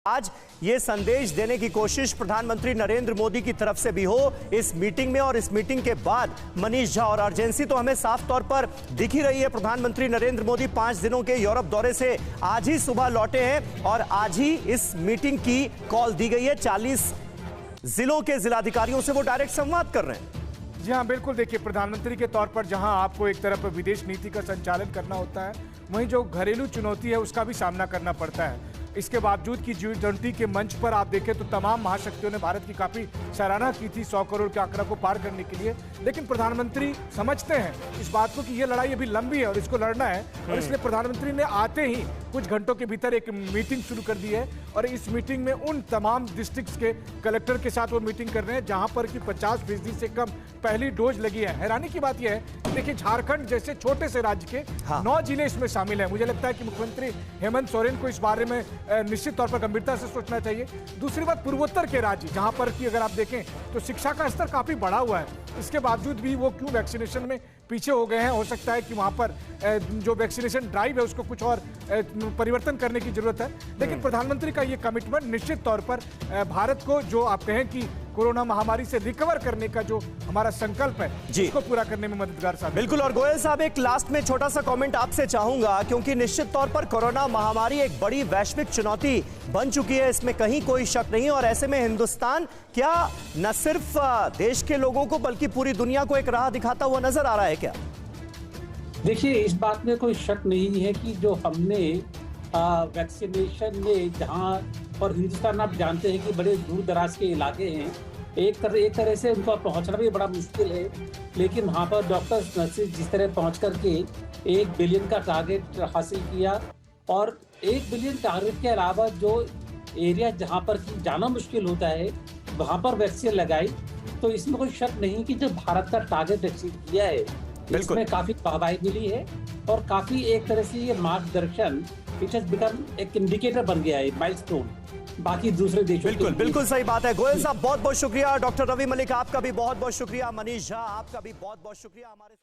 आज ये संदेश देने की कोशिश प्रधानमंत्री नरेंद्र मोदी की तरफ से भी हो इस मीटिंग में, और इस मीटिंग के बाद मनीष झा और अर्जेंसी तो हमें साफ तौर पर दिख ही रही है। प्रधानमंत्री नरेंद्र मोदी 5 दिनों के यूरोप दौरे से आज ही सुबह लौटे हैं और आज ही इस मीटिंग की कॉल दी गई है। 40 जिलों के जिलाधिकारियों से वो डायरेक्ट संवाद कर रहे हैं। जी हाँ, बिल्कुल। देखिए, प्रधानमंत्री के तौर पर जहां आपको एक तरफ विदेश नीति का संचालन करना होता है, वहीं जो घरेलू चुनौती है उसका भी सामना करना पड़ता है। इसके बावजूद कि G20 के मंच पर आप देखें तो तमाम महाशक्तियों ने भारत की काफी सराहना की थी 100 करोड़ के आंकड़ा को पार करने के लिए। लेकिन प्रधानमंत्री समझते हैं इस बात को कि यह लड़ाई अभी लंबी है और इसको लड़ना है, और इसलिए प्रधानमंत्री ने आते ही कुछ घंटों के भीतर एक मीटिंग शुरू कर दी है। और इस मीटिंग में उन तमाम डिस्ट्रिक्ट्स के कलेक्टर के साथ वो मीटिंग कर रहे हैं जहां पर कि 50% से कम पहली डोज लगी है। हैरानी की बात यह है, देखिए, झारखंड जैसे छोटे से राज्य के 9 जिले इसमें शामिल हैं। मुझे लगता है कि मुख्यमंत्री हेमंत सोरेन को इस बारे में निश्चित तौर पर गंभीरता से सोचना चाहिए। दूसरी बात, पूर्वोत्तर के राज्य जहां पर कि अगर आप देखें तो शिक्षा का स्तर काफी बढ़ा हुआ है, इसके बावजूद भी वो क्यों वैक्सीनेशन में पीछे हो गए हैं। हो सकता है कि वहां पर जो वैक्सीनेशन ड्राइव है उसको कुछ और परिवर्तन करने की जरूरत है। लेकिन प्रधानमंत्री का ये कमिटमेंट निश्चित तौर पर भारत को, जो आप कहें कि कोरोना महामारी से रिकवर करने का जो हमारा संकल्प है, इसको पूरा करने में मददगार साबित। बिल्कुल। और गोयल साहब, एक लास्ट में छोटा सा कमेंट आपसे चाहूंगा, क्योंकि निश्चित तौर पर कोरोना महामारी एक बड़ी वैश्विक चुनौती बन चुकी है, इसमें कहीं कोई शक नहीं। और ऐसे में हिंदुस्तान क्या न सिर्फ देश के लोगों को बल्कि पूरी दुनिया को एक राह दिखाता हुआ नजर आ रहा है क्या? देखिए, इस बात में कोई शक नहीं है कि जो हमने वैक्सीनेशन में जहां, और हिंदुस्तान आप जानते हैं कि बड़े दूर दराज के इलाके हैं, एक तरह से उनको पहुंचना भी बड़ा मुश्किल है। लेकिन वहाँ पर डॉक्टर्स, नर्सेज जिस तरह पहुंच करके 1 बिलियन का टारगेट हासिल किया, और 1 बिलियन टारगेट के अलावा जो एरिया जहाँ पर जाना मुश्किल होता है वहाँ पर वैक्सीन लगाई, तो इसमें कोई शक नहीं कि जो भारत का टारगेट अचीव किया है इसमें काफी वाहवाही मिली है, और काफी एक तरह से ये मार्गदर्शन, इट हैज बिकम एक इंडिकेटर बन गया है, माइलस्टोन बाकी दूसरे देशों। बिल्कुल सही बात है। गोयल साहब बहुत बहुत शुक्रिया, डॉक्टर रवि मलिक आपका भी बहुत बहुत शुक्रिया, मनीष झा आपका भी बहुत बहुत शुक्रिया हमारे